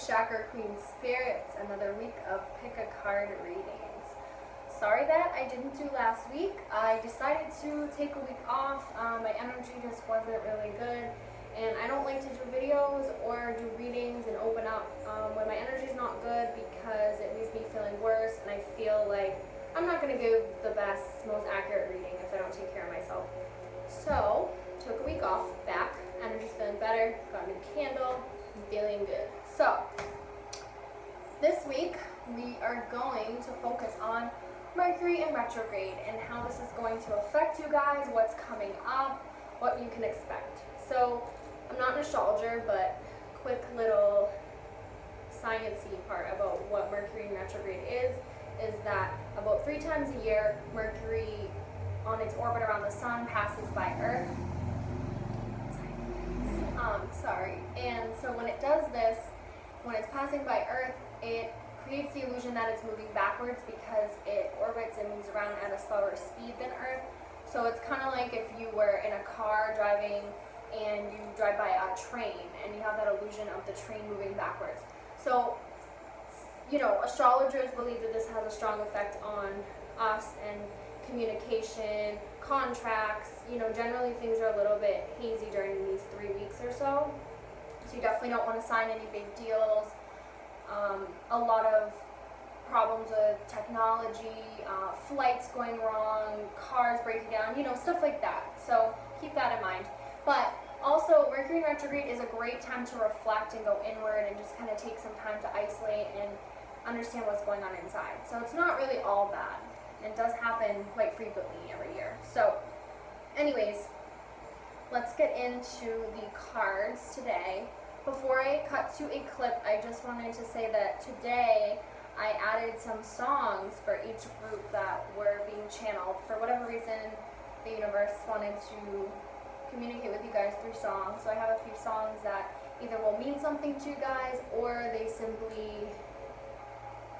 chakraqueenspirits, another week of pick a card readings. Sorry that I didn't do last week. I decided to take a week off. My energy just wasn't really good, and I don't like to do videos or do readings and open up when my energy is not good, because it leaves me feeling worse, and I feel like I'm not going to give the best, most accurate reading if I don't take care of myself. So, took a week off, back, energy's feeling better, got a new candle, I'm feeling good. So, this week we are going to focus on Mercury in retrograde and how this is going to affect you guys, what's coming up, what you can expect. So, I'm not an astrologer, but quick little sciencey part about what Mercury in retrograde is that about 3 times a year, Mercury on its orbit around the sun passes by Earth. And so when it does this, when it's passing by Earth, it creates the illusion that it's moving backwards because it orbits and moves around at a slower speed than Earth. So it's kind of like if you were in a car driving and you drive by a train and you have that illusion of the train moving backwards. So, you know, astrologers believe that this has a strong effect on us and communication, contracts. You know, generally things are a little bit hazy during these 3 weeks or so. So you definitely don't want to sign any big deals. A lot of problems with technology, flights going wrong, cars breaking down, you know, stuff like that. So keep that in mind. But also, Mercury in retrograde is a great time to reflect and go inward and just kind of take some time to isolate and understand what's going on inside. So it's not really all bad. It does happen quite frequently every year. So anyways, let's get into the cards today. Before I cut to a clip, I just wanted to say that today I added some songs for each group that were being channeled. For whatever reason, the universe wanted to communicate with you guys through songs. So I have a few songs that either will mean something to you guys, or they simply,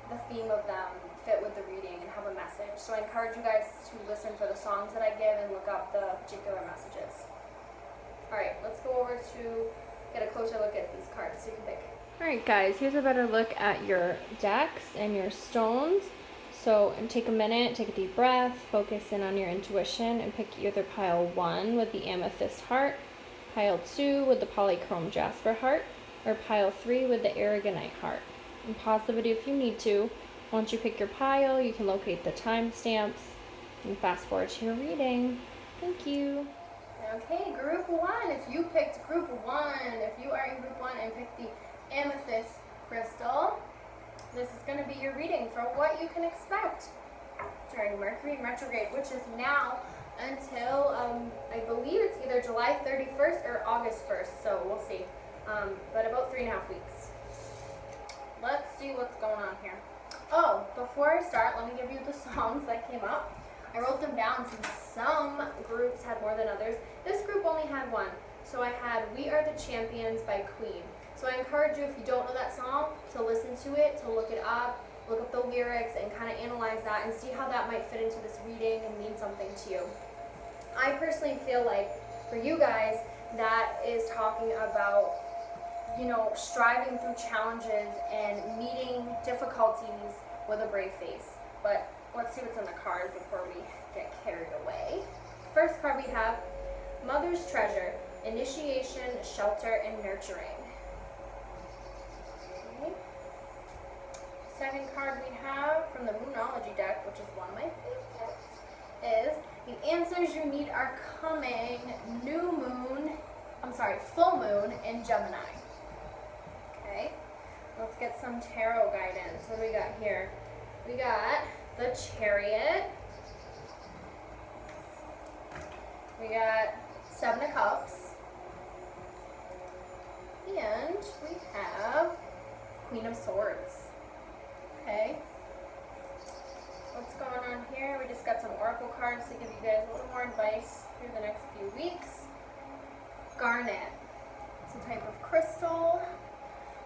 the theme of them fit with the reading and have a message. So I encourage you guys to listen for the songs that I give and look up the particular messages. Alright, let's go over to get a closer look at these cards so you can pick. Alright guys, here's a better look at your decks and your stones. So take a minute, take a deep breath, focus in on your intuition, and pick either pile 1 with the amethyst heart, pile 2 with the polychrome jasper heart, or pile 3 with the aragonite heart. And pause the video if you need to. Once you pick your pile, you can locate the timestamps and fast forward to your reading. Thank you. Okay, group 1. If you picked group 1, if you are in group 1 and picked the amethyst crystal, this is going to be your reading for what you can expect during Mercury in retrograde, which is now until, I believe it's either July 31st or August 1st, so we'll see. But about 3.5 weeks. Let's see what's going on here. Oh, before I start, let me give you the songs that came up. I wrote them down since some groups had more than others. This group only had one. So I had We Are the Champions by Queen. So I encourage you, if you don't know that song, to listen to it, to look it up the lyrics, and kind of analyze that and see how that might fit into this reading and mean something to you. I personally feel like for you guys, that is talking about, you know, striving through challenges and meeting difficulties with a brave face. But let's see what's in the cards before we get carried away. First card we have Mother's Treasure, Initiation, Shelter, and Nurturing. Okay. Second card we have from the Moonology deck, which is one of my favorites, is The Answers You Need Are Coming, Full Moon in Gemini. Okay, let's get some tarot guidance. What do we got here? We got the Chariot. We got 7 of Cups. And we have Queen of Swords. Okay. What's going on here? We just got some oracle cards to give you guys a little more advice through the next few weeks. Garnet. It's a type of crystal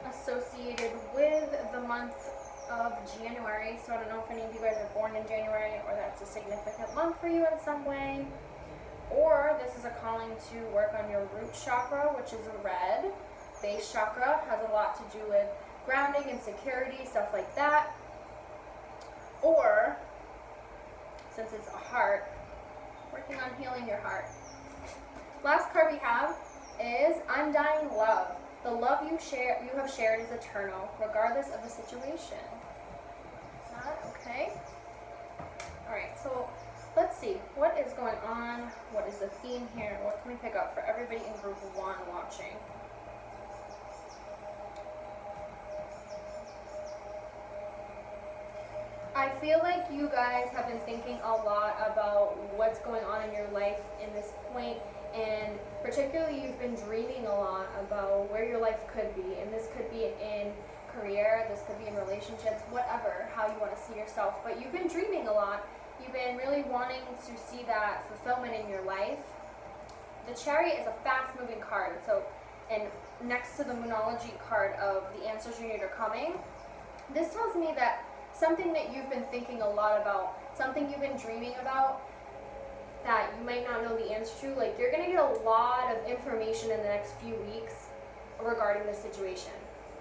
associated with the month of January. So I don't know if any of you guys are born in January, or that's a significant month for you in some way. Or this is a calling to work on your root chakra, which is a red. Base chakra has a lot to do with grounding and security, stuff like that. Or, since it's a heart, working on healing your heart. Last card we have is Undying Love. The love you have shared is eternal, regardless of the situation. Okay. Alright, so let's see. What is going on? What is the theme here? What can we pick up for everybody in group 1 watching? I feel like you guys have been thinking a lot about what's going on in your life in this point, and particularly you've been dreaming a lot about where your life could be, and this could be in career, this could be in relationships, whatever, how you want to see yourself, but you've been dreaming a lot. You've been really wanting to see that fulfillment in your life. The Chariot is a fast-moving card, so, and next to the Moonology card of the answers you need are coming, this tells me that something that you've been thinking a lot about, something you've been dreaming about that you might not know the answer to, like you're going to get a lot of information in the next few weeks regarding the situation,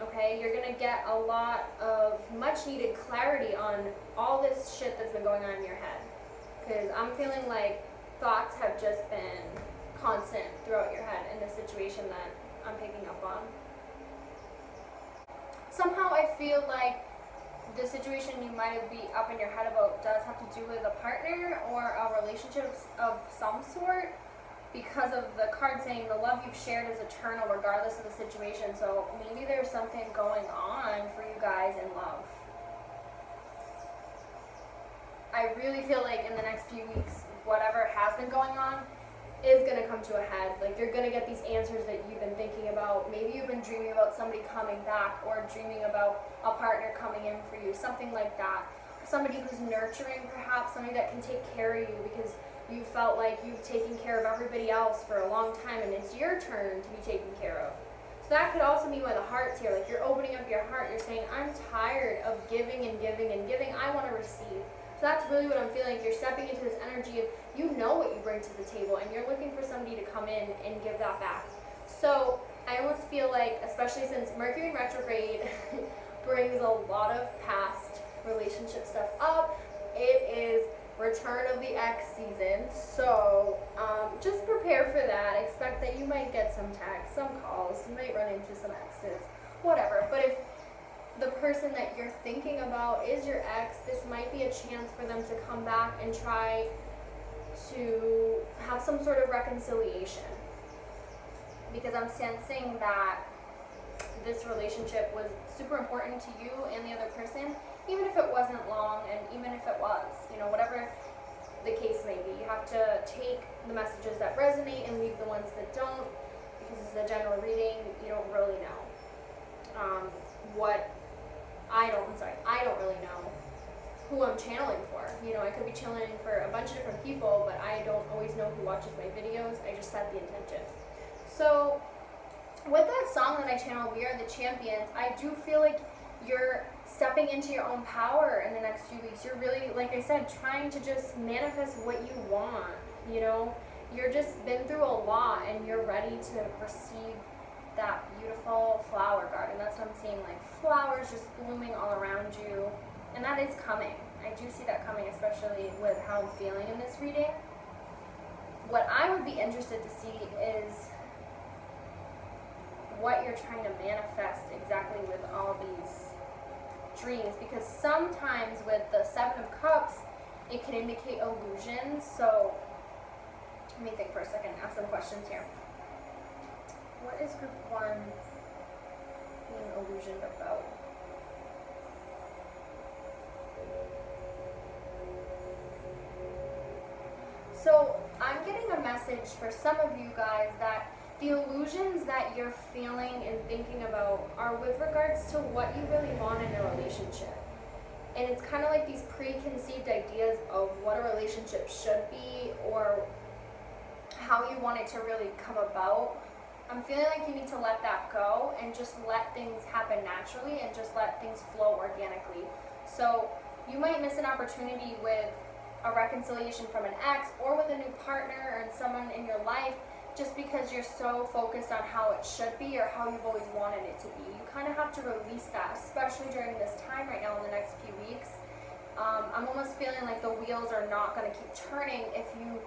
okay? You're going to get a lot of much needed clarity on all this shit that's been going on in your head, because I'm feeling like thoughts have just been constant throughout your head in this situation that I'm picking up on. Somehow I feel like the situation you might be up in your head about does have to do with a partner or a relationship of some sort, because of the card saying the love you've shared is eternal regardless of the situation. So maybe there's something going on for you guys in love. I really feel like in the next few weeks, whatever has been going on is going to come to a head. Like you're going to get these answers that you've been thinking about. Maybe you've been dreaming about somebody coming back, or dreaming about a partner coming in for you, something like that. Somebody who's nurturing, perhaps somebody that can take care of you, because you felt like you've taken care of everybody else for a long time and it's your turn to be taken care of. So that could also mean why the heart's here. Like you're opening up your heart, you're saying, I'm tired of giving and giving and giving, I want to receive. So that's really what I'm feeling. You're stepping into this energy of, you know what you bring to the table, and you're looking for somebody to come in and give that back. So I almost feel like, especially since Mercury Retrograde brings a lot of past relationship stuff up, it is return of the ex season. So just prepare for that. Expect that you might get some texts, some calls, you might run into some exes, whatever. But if the person that you're thinking about is your ex, this might be a chance for them to come back and try to have some sort of reconciliation, because I'm sensing that this relationship was super important to you and the other person, even if it wasn't long, and even if it was, you know, whatever the case may be. You have to take the messages that resonate and leave the ones that don't, because this is a general reading. You don't really know I don't really know who I'm channeling for. You know, I could be channeling for a bunch of different people, but I don't always know who watches my videos. I just set the intention. So with that song that I channel, We Are the Champions, I do feel like you're stepping into your own power in the next few weeks. You're really, like I said, trying to just manifest what you want. You know, you're just been through a lot and you're ready to receive that beautiful flower garden. That's what I'm seeing, like flowers just blooming all around you. And that is coming. I do see that coming, especially with how I'm feeling in this reading. What I would be interested to see is what you're trying to manifest exactly with all these dreams, because sometimes with the Seven of Cups, it can indicate illusions. So let me think for a second, ask some questions here. What is group 1 being illusioned about? So I'm getting a message for some of you guys that the illusions that you're feeling and thinking about are with regards to what you really want in a relationship. And it's kind of like these preconceived ideas of what a relationship should be, or how you want it to really come about. I'm feeling like you need to let that go and just let things happen naturally and just let things flow organically. So you might miss an opportunity with a reconciliation from an ex, or with a new partner and someone in your life just because you're so focused on how it should be or how you've always wanted it to be. You kind of have to release that, especially during this time right now in the next few weeks. I'm almost feeling like the wheels are not going to keep turning if you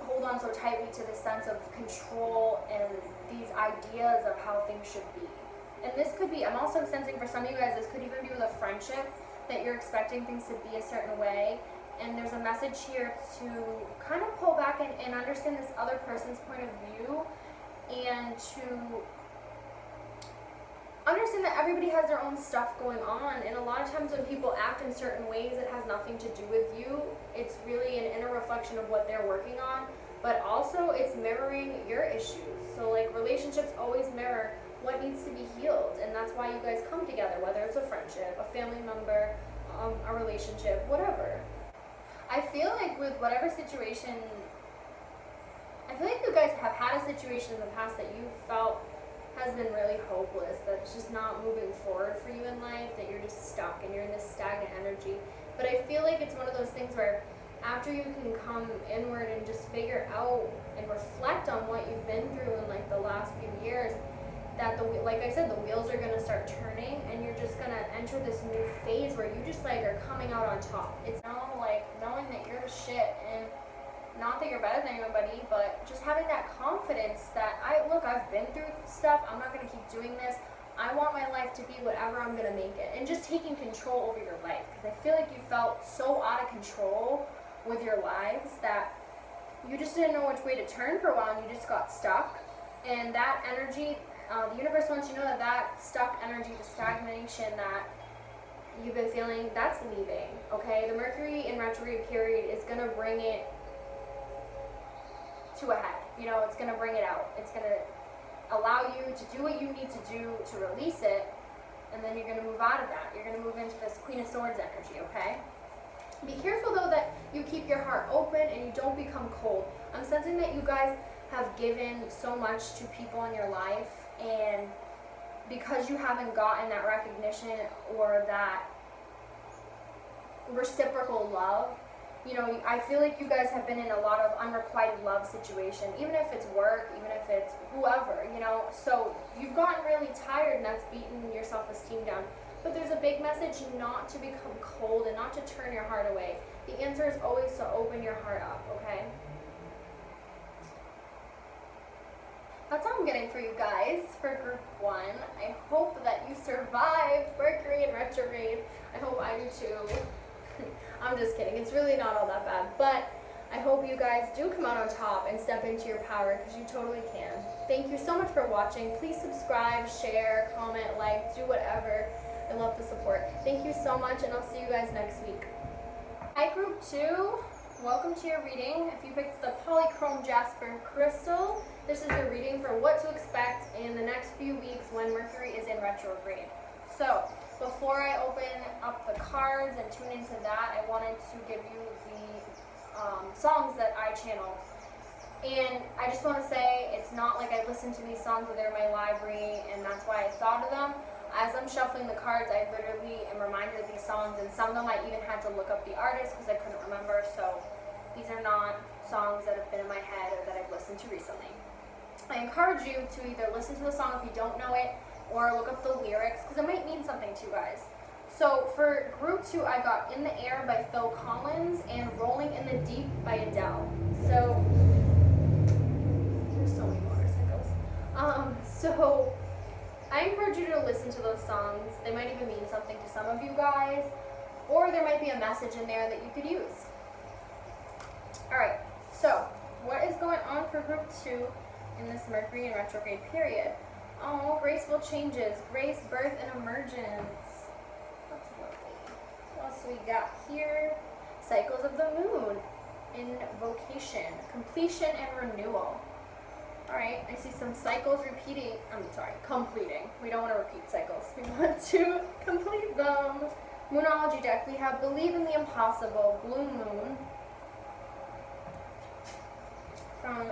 hold on so tightly to the sense of control and these ideas of how things should be. And this could be, I'm also sensing for some of you guys, this could even be with a friendship, that you're expecting things to be a certain way. And there's a message here to kind of pull back and understand this other person's point of view, and to understand that everybody has their own stuff going on. And a lot of times when people act in certain ways, it has nothing to do with you. It's really an inner reflection of what they're working on, but also it's mirroring your issues. So like relationships always mirror what needs to be healed, and that's why you guys come together, whether it's a friendship, a family member, a relationship, whatever. I feel like with whatever situation, I feel like you guys have had a situation in the past that you felt has been really hopeless, that it's just not moving forward for you in life, that you're just stuck and you're in this stagnant energy. But I feel like it's one of those things where after you can come inward and just figure out and reflect on what you've been through in like the last few years, that like I said, the wheels are gonna start turning, and you're just gonna enter this new phase where you just like are coming out on top. It's not like knowing that you're the shit, and not that you're better than anybody, but just having that confidence that I've been through stuff. I'm not gonna keep doing this. I want my life to be whatever I'm gonna make it, and just taking control over your life, because I feel like you felt so out of control with your lives that you just didn't know which way to turn for a while, and you just got stuck. And that energy, the universe wants you to know that stuck energy, the stagnation that you've been feeling, that's leaving, okay? The Mercury in retrograde period is going to bring it to a head. You know, it's going to bring it out. It's going to allow you to do what you need to do to release it, and then you're going to move out of that. You're going to move into this Queen of Swords energy, okay? Be careful, though, that you keep your heart open and you don't become cold. I'm sensing that you guys have given so much to people in your life, and because you haven't gotten that recognition or that reciprocal love, you know, I feel like you guys have been in a lot of unrequited love situation, even if it's work, even if it's whoever, you know. So you've gotten really tired, and that's beaten your self-esteem down. But there's a big message not to become cold and not to turn your heart away. The answer is always to open your heart up, okay? That's all I'm getting for you guys for group 1. I hope that you survived Mercury in retrograde. I hope I do too. I'm just kidding. It's really not all that bad. But I hope you guys do come out on top and step into your power, because you totally can. Thank you so much for watching. Please subscribe, share, comment, like, do whatever. I love the support. Thank you so much, and I'll see you guys next week. Hi, group 2. Welcome to your reading. If you picked the polychrome jasper crystal, this is your reading for what to expect in the next few weeks when Mercury is in retrograde. So, before I open up the cards and tune into that, I wanted to give you the songs that I channeled. And I just want to say, it's not like I listened to these songs, they're in my library, and that's why I thought of them. As I'm shuffling the cards, I literally am reminded of these songs, and some of them I even had to look up the artist because I couldn't remember. So these are not songs that have been in my head or that I've listened to recently. I encourage you to either listen to the song if you don't know it, or look up the lyrics, because it might mean something to you guys. So for group 2, I got In the Air by Phil Collins and Rolling in the Deep by Adele. So there's so many motorcycles. So I encourage you to listen to those songs. They might even mean something to some of you guys, or there might be a message in there that you could use. Alright, so what is going on for group 2 in this Mercury in retrograde period? Oh, graceful changes, grace, birth, and emergence. That's lovely. What else do we got here? Cycles of the moon, invocation, completion, and renewal. Alright, I see some cycles completing. We don't want to repeat cycles. We want to complete them. Moonology deck, we have Believe in the Impossible, Blue Moon. From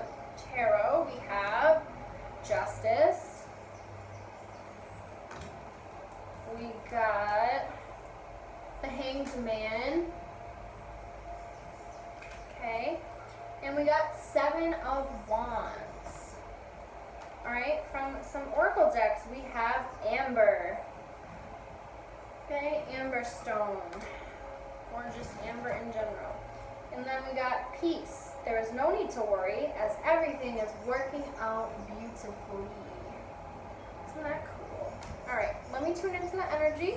Tarot, we have Justice. We got the Hanged Man. Okay. And we got 7 of Wands. Alright, from some oracle decks, we have amber. Okay, amber stone. Or just amber in general. And then we got peace. There is no need to worry, as everything is working out beautifully. Isn't that cool? Alright, let me tune into the energy.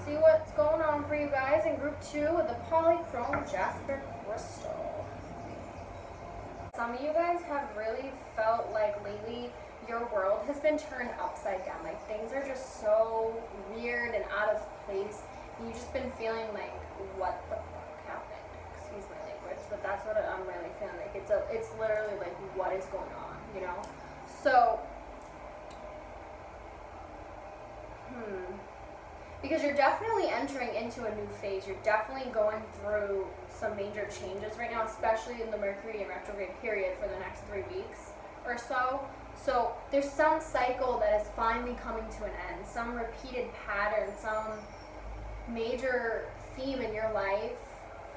See what's going on for you guys in group 2 with the polychrome jasper crystal. Some of you guys have really felt like lately your world has been turned upside down. Like things are just so weird and out of place. And you've just been feeling like, what the fuck happened? Excuse my language, but that's what I'm really feeling like. It's literally like, what is going on, you know? So, because you're definitely entering into a new phase. You're definitely going through some major changes right now, especially in the Mercury retrograde period for the next 3 weeks or so. So there's some cycle that is finally coming to an end, some repeated pattern, some major theme in your life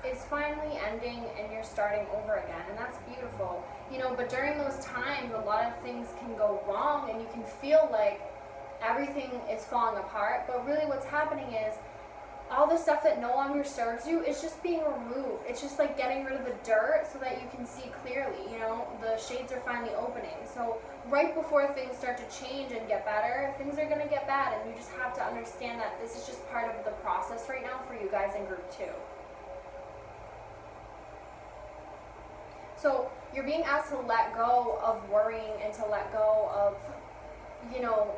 is finally ending and you're starting over again, and that's beautiful. You know, but during those times, a lot of things can go wrong and you can feel like everything is falling apart, but really what's happening is all the stuff that no longer serves you is just being removed. It's just like getting rid of the dirt so that you can see clearly, you know, the shades are finally opening. So right before things start to change and get better, things are going to get bad, and you just have to understand that this is just part of the process right now for you guys in group 2. So you're being asked to let go of worrying and to let go of, you know,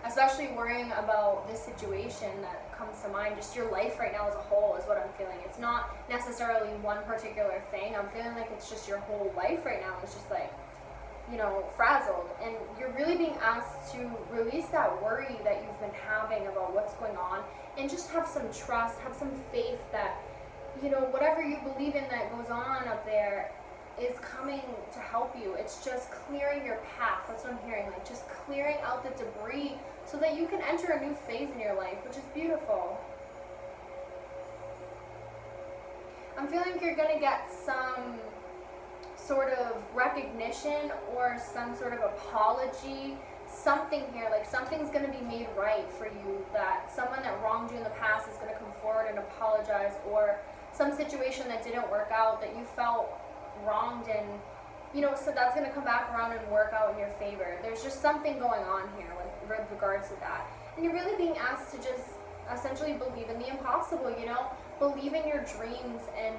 especially worrying about this situation that comes to mind. Just your life right now as a whole is what I'm feeling. It's not necessarily one particular thing. I'm feeling like it's just your whole life right now. It's just like, you know, frazzled. And you're really being asked to release that worry that you've been having about what's going on and just have some trust, have some faith that, you know, whatever you believe in that goes on up there is coming to help you. It's just clearing your path. That's what I'm hearing. Like just clearing out the debris so that you can enter a new phase in your life, which is beautiful. I'm feeling like you're gonna get some sort of recognition or some sort of apology, something here, like something's gonna be made right for you, that someone that wronged you in the past is gonna come forward and apologize, or some situation that didn't work out that you felt wronged, and you know, so that's going to come back around and work out in your favor. There's just something going on here with regards to that, and you're really being asked to just essentially believe in the impossible, you know, believe in your dreams and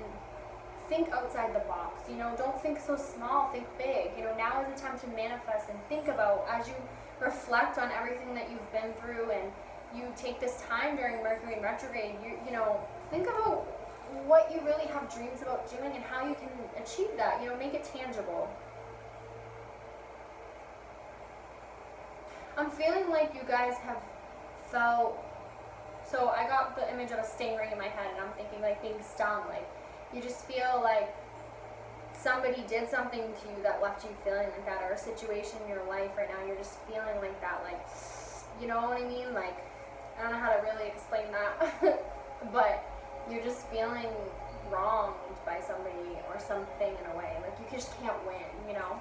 think outside the box, you know, don't think so small, think big. You know, now is the time to manifest and think about, as you reflect on everything that you've been through and you take this time during Mercury retrograde, you know, think about what you really have dreams about doing and how you can achieve that, you know, make it tangible. I'm feeling like you guys have felt, so I got the image of a stingray in my head and I'm thinking like being stung, like you just feel like somebody did something to you that left you feeling like that, or a situation in your life right now, you're just feeling like that, like, you know what I mean? Like, I don't know how to really explain that, but you're just feeling wronged by somebody or something in a way. Like you just can't win, you know?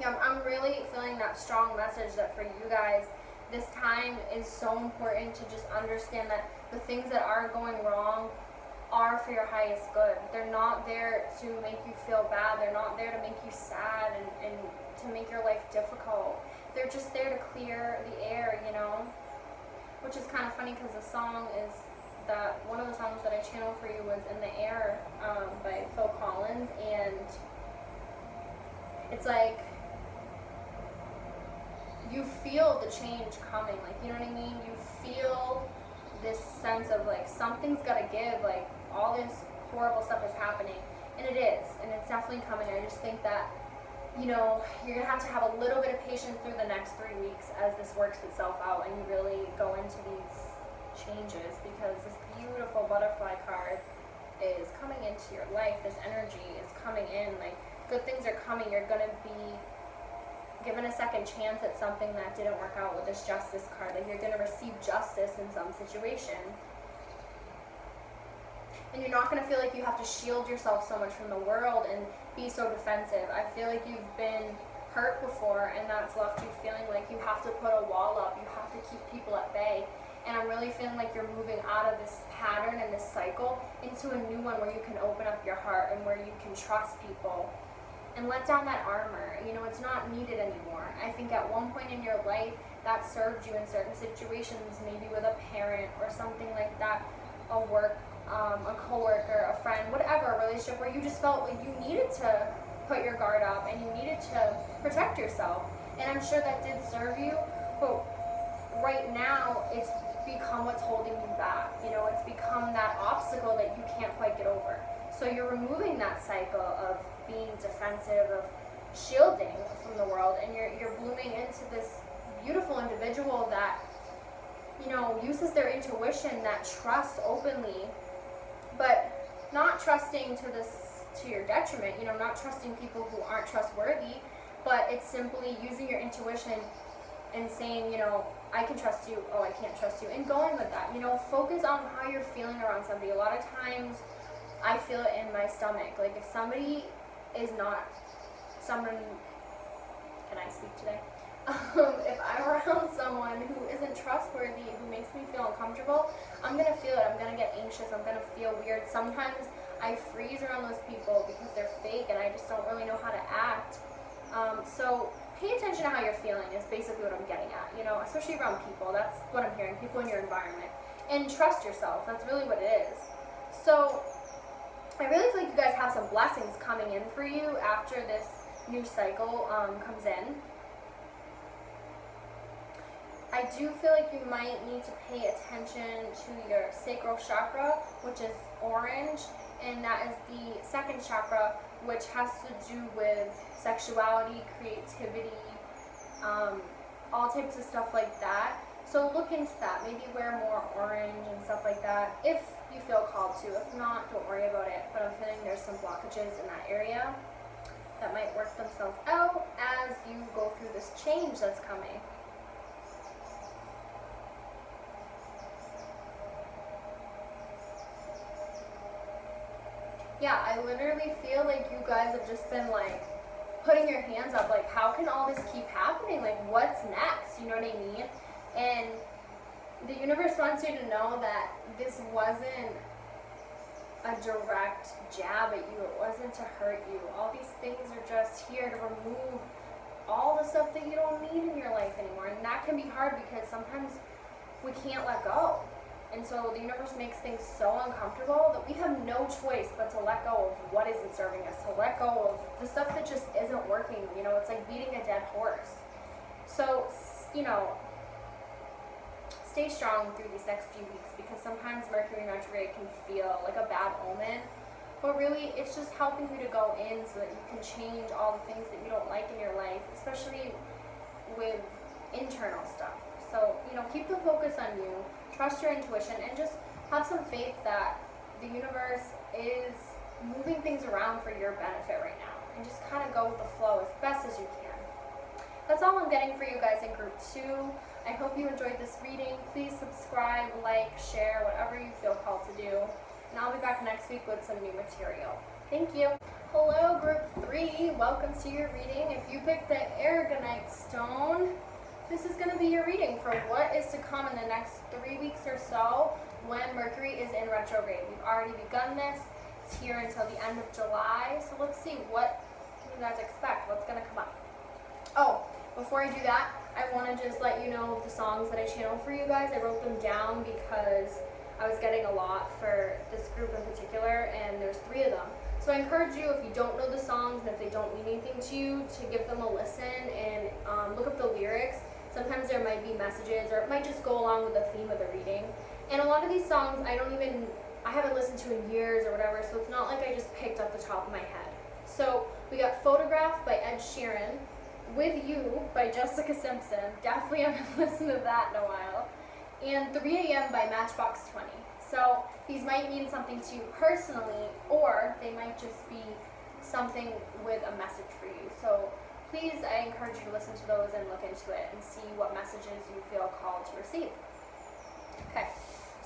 Yeah, I'm really feeling that strong message that for you guys, this time is so important to just understand that the things that are going wrong are for your highest good. They're not there to make you feel bad. They're not there to make you sad and to make your life difficult. They're just there to clear the air, you know? Which is kind of funny because the song is that one of the songs that I channeled for you was In the Air by Phil Collins, and it's like you feel the change coming, like, you know what I mean? You feel this sense of like something's gotta give, like all this horrible stuff is happening, and it is, and it's definitely coming. I just think that, you know, you're gonna have a little bit of patience through the next 3 weeks as this works itself out and you really go into these changes, because this beautiful butterfly card is coming into your life. This energy is coming in, like good things are coming. You're gonna be given a second chance at something that didn't work out with this justice card. Like you're gonna receive justice in some situation, and you're not gonna feel like you have to shield yourself so much from the world and be so defensive. I feel like you've been hurt before, and that's left you feeling like you have to put a wall up, you have to keep people at bay. And I'm really feeling like you're moving out of this pattern and this cycle into a new one where you can open up your heart and where you can trust people and let down that armor. You know, it's not needed anymore. I think at one point in your life that served you in certain situations, maybe with a parent or something like that, a work, a coworker, a friend, whatever, a relationship where you just felt like you needed to put your guard up and you needed to protect yourself. And I'm sure that did serve you, but right now it's become what's holding you back. You know, it's become that obstacle that you can't quite get over. So you're removing that cycle of being defensive, of shielding from the world, and you're blooming into this beautiful individual that, you know, uses their intuition, that trusts openly, but not trusting to your detriment, you know, not trusting people who aren't trustworthy, but it's simply using your intuition and saying, you know, I can trust you, oh, I can't trust you, and going with that. You know, focus on how you're feeling around somebody. A lot of times I feel it in my stomach. Like if somebody is not someone, can I speak today? If I'm around someone who isn't trustworthy, who makes me feel uncomfortable, I'm going to feel it. I'm going to get anxious. I'm going to feel weird. Sometimes I freeze around those people because they're fake and I just don't really know how to act. So pay attention to how you're feeling is basically what I'm getting at, you know, especially around people. That's what I'm hearing, people in your environment. And trust yourself. That's really what it is. So I really feel like you guys have some blessings coming in for you after this new cycle comes in. I do feel like you might need to pay attention to your sacral chakra, which is orange, and that is the second chakra, which has to do with sexuality, creativity, all types of stuff like that. So look into that. Maybe wear more orange and stuff like that if you feel called to. If not, don't worry about it. But I'm feeling there's some blockages in that area that might work themselves out as you go through this change that's coming. Yeah, I literally feel like you guys have just been like putting your hands up, like how can all this keep happening? Like what's next? You know what I mean? And the universe wants you to know that this wasn't a direct jab at you. It wasn't to hurt you. All these things are just here to remove all the stuff that you don't need in your life anymore. And that can be hard because sometimes we can't let go. And so the universe makes things so uncomfortable that we have no choice but to let go of what isn't serving us, to let go of the stuff that just isn't working. You know, it's like beating a dead horse. So, you know, stay strong through these next few weeks because sometimes Mercury Retrograde can feel like a bad omen. But really, it's just helping you to go in so that you can change all the things that you don't like in your life, especially with internal stuff. So, you know, keep the focus on you. Trust your intuition and just have some faith that the universe is moving things around for your benefit right now. And just kind of go with the flow as best as you can. That's all I'm getting for you guys in group 2. I hope you enjoyed this reading. Please subscribe, like, share, whatever you feel called to do. And I'll be back next week with some new material. Thank you. Hello, group 3. Welcome to your reading. If you picked the aragonite stone, this is going to be your reading for what is to come in the next 3 weeks or so when Mercury is in retrograde. We've already begun this. It's here until the end of July. So let's see, what can you guys expect? What's going to come up? Oh, before I do that, I want to just let you know the songs that I channeled for you guys. I wrote them down because I was getting a lot for this group in particular, and there's 3 of them. So I encourage you, if you don't know the songs and if they don't mean anything to you, to give them a listen and look up the lyrics. Sometimes there might be messages, or it might just go along with the theme of the reading. And a lot of these songs I haven't listened to in years or whatever, so it's not like I just picked up the top of my head. So we got Photograph by Ed Sheeran, With You by Jessica Simpson, definitely haven't listened to that in a while, and 3 AM by Matchbox 20. So these might mean something to you personally, or they might just be something with a message for you. So please, I encourage you to listen to those and look into it and see what messages you feel called to receive. Okay,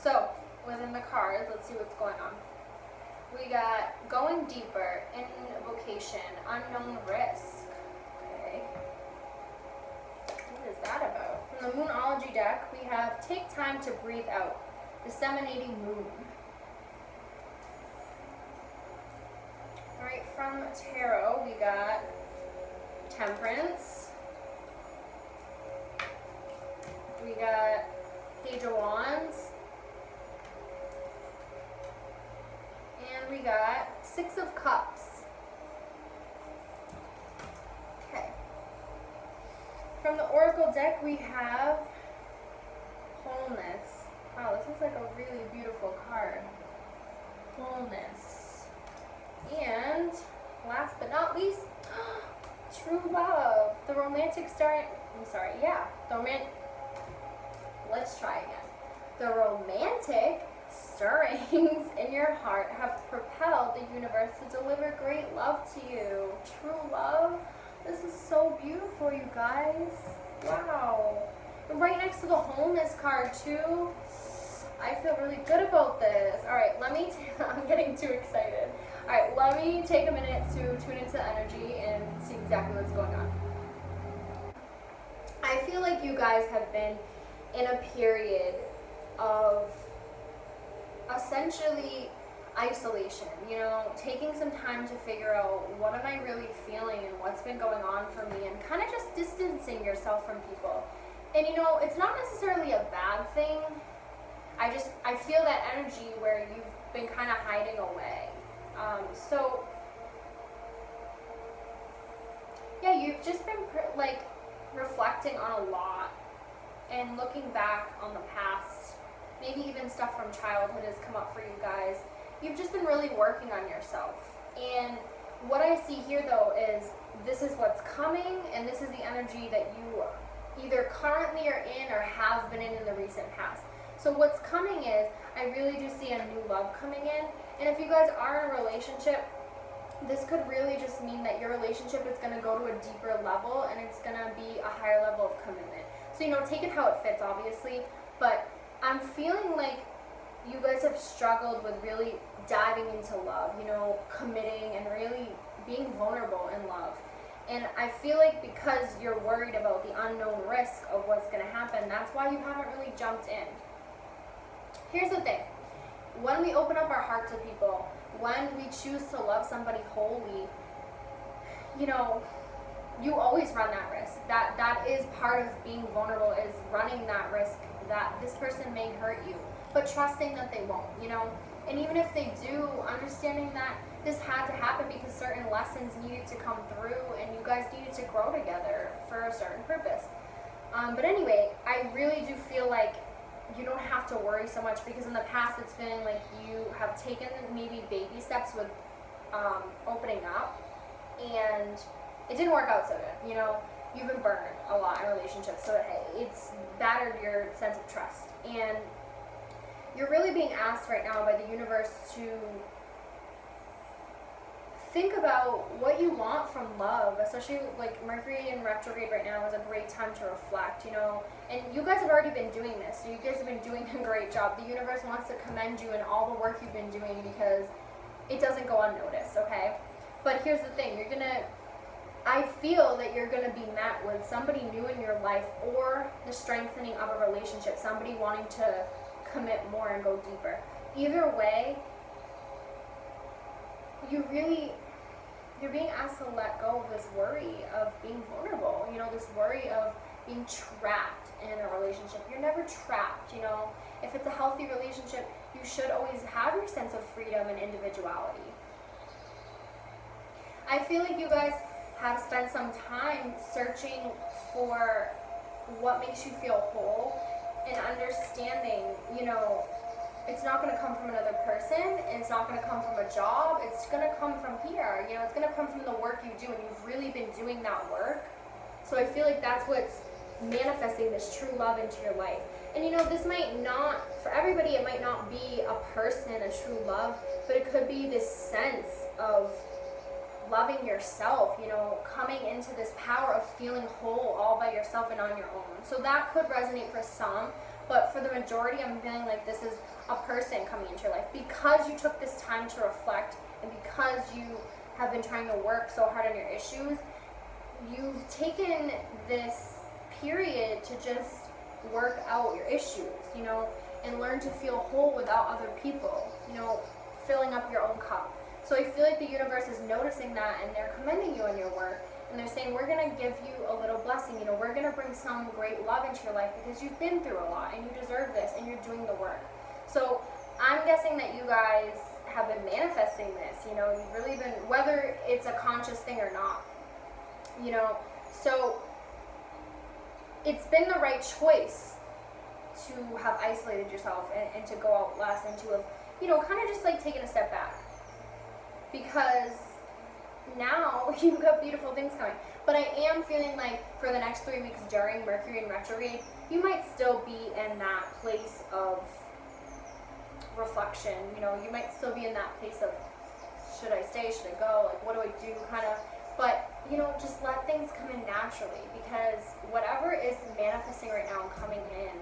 so within the cards, let's see what's going on. We got Going Deeper, Invocation, Unknown Risk. Okay. that about? From the Moonology deck, we have Take Time to Breathe Out, Disseminating Moon. Alright, from Tarot, we got Temperance. We got Page of Wands. And we got Six of Cups. Okay. From the Oracle deck, we have Wholeness. Wow, this is like a really beautiful card. Wholeness. And last but not least, True Love. The romantic star. Let's try again. The romantic stirrings in your heart have propelled the universe to deliver great love to you. True love. This is so beautiful, you guys. Wow. And right next to the wholeness card too. I feel really good about this. All right, I'm getting too excited. All right, let me take a minute to tune into the energy and see exactly what's going on. I feel like you guys have been in a period of essentially isolation, you know, taking some time to figure out what am I really feeling and what's been going on for me, and kind of just distancing yourself from people. And you know, it's not necessarily a bad thing. I feel that energy where you've been kind of hiding away. So yeah, you've just been like reflecting on a lot and looking back on the past. Maybe even stuff from childhood has come up for you guys. You've just been really working on yourself. And what I see here though is this is what's coming, and this is the energy that you either currently are in or have been in the recent past. So what's coming is, I really do see a new love coming in. And if you guys are in a relationship, this could really just mean that your relationship is going to go to a deeper level, and it's going to be a higher level of commitment. So, you know, take it how it fits, obviously. But I'm feeling like you guys have struggled with really diving into love, you know, committing and really being vulnerable in love. And I feel like because you're worried about the unknown risk of what's going to happen, that's why you haven't really jumped in. Here's the thing. When we open up our heart to people, when we choose to love somebody wholly, you know, you always run that risk. That is part of being vulnerable, is running that risk that this person may hurt you, but trusting that they won't, you know. And even if they do, understanding that this had to happen because certain lessons needed to come through and you guys needed to grow together for a certain purpose. But anyway, I really do feel like you don't have to worry so much, because in the past it's been like you have taken maybe baby steps with opening up, and it didn't work out so good. You know, you've been burned a lot in relationships, so it's battered your sense of trust. And you're really being asked right now by the universe to think about what you want from love, especially like Mercury in retrograde right now is a great time to reflect, you know. And you guys have already been doing this, so you guys have been doing a great job. The universe wants to commend you in all the work you've been doing, because it doesn't go unnoticed, okay? But here's the thing, I feel that you're gonna be met with somebody new in your life, or the strengthening of a relationship, somebody wanting to commit more and go deeper. Either way, you're being asked to let go of this worry of being vulnerable, you know, this worry of being trapped in a relationship. You're never trapped, you know. If it's a healthy relationship, you should always have your sense of freedom and individuality. I feel like you guys have spent some time searching for what makes you feel whole, and understanding, you know, it's not going to come from another person, and it's not going to come from a job, it's going to come from here, you know, it's going to come from the work you do, and you've really been doing that work. So I feel like that's what's manifesting this true love into your life. And you know, this might not, for everybody, it might not be a person, a true love, but it could be this sense of loving yourself, you know, coming into this power of feeling whole all by yourself and on your own. So that could resonate for some, but for the majority, I'm feeling like this is a person coming into your life because you took this time to reflect, and because you have been trying to work so hard on your issues. You've taken this period to just work out your issues, you know, and learn to feel whole without other people, you know, filling up your own cup. So I feel like the universe is noticing that, and they're commending you in your work, and they're saying, we're going to give you a little blessing, you know, we're going to bring some great love into your life because you've been through a lot and you deserve this and you're doing the work. So I'm guessing that you guys have been manifesting this, you know, you've really been, whether it's a conscious thing or not, you know, so it's been the right choice to have isolated yourself and to go out less and to have, you know, kind of just like taken a step back, because now you've got beautiful things coming. But I am feeling like for the next 3 weeks during Mercury in retrograde, you might still be in that place of reflection, you know, you might still be in that place of, should I stay, should I go, like what do I do, kind of. But, you know, just let things come in naturally, because whatever is manifesting right now and coming in,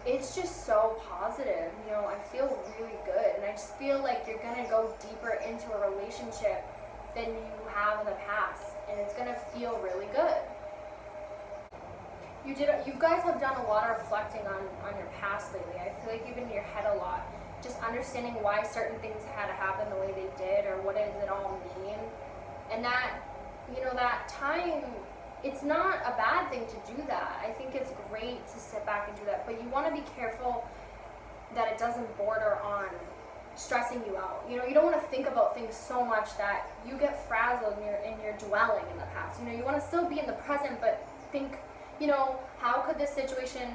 it's just so positive, you know, I feel really good, and I just feel like you're going to go deeper into a relationship than you have in the past, and it's going to feel really good. You guys have done a lot of reflecting on your past lately. I feel like you've been in your head a lot, just understanding why certain things had to happen the way they did, or what does it all mean. And that, you know, that time, it's not a bad thing to do that. I think it's great to sit back and do that, but you want to be careful that it doesn't border on stressing you out. You know, you don't want to think about things so much that you get frazzled and you're dwelling in the past. You know, you want to still be in the present, but think, you know, how could this situation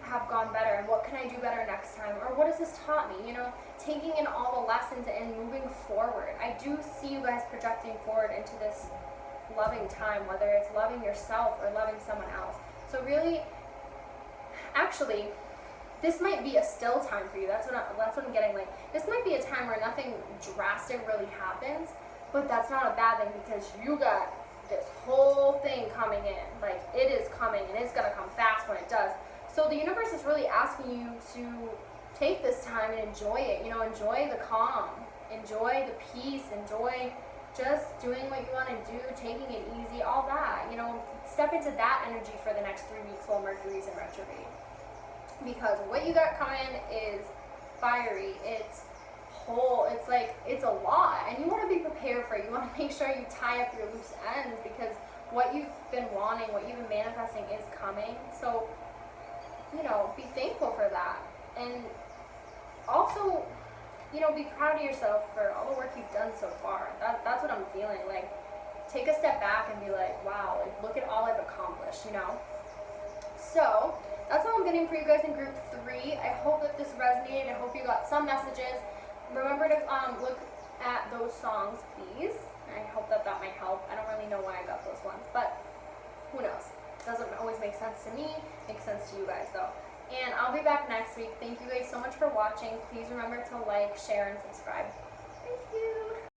have gone better, and what can I do better next time, or what has this taught me, you know, taking in all the lessons and moving forward. I do see you guys projecting forward into this loving time, whether it's loving yourself or loving someone else. So really, actually, this might be a still time for you. That's what I'm getting. Like, this might be a time where nothing drastic really happens, but that's not a bad thing, because you got this whole thing coming in. Like, it is coming, and it's gonna come fast when it does. So the universe is really asking you to take this time and enjoy it. You know, enjoy the calm, enjoy the peace, enjoy just doing what you want to do, taking it easy, all that. You know, step into that energy for the next 3 weeks while Mercury's in retrograde. Because what you got coming is fiery, it's whole, it's like, it's a lot, and you want to be prepared for it. You want to make sure you tie up your loose ends, because what you've been wanting, what you've been manifesting is coming. So, you know, be thankful for that. And also, you know, be proud of yourself for all the work you've done so far. That's what I'm feeling. Like, take a step back and be like, wow, like, look at all I've accomplished, you know? So, that's all I'm getting for you guys in group 3. I hope that this resonated. I hope you got some messages. Remember to look at those songs, please. I hope that might help. I don't really know why I got those ones, but who knows? Doesn't always make sense to me. Makes sense to you guys, though. And I'll be back next week. Thank you guys so much for watching. Please remember to like, share, and subscribe. Thank you.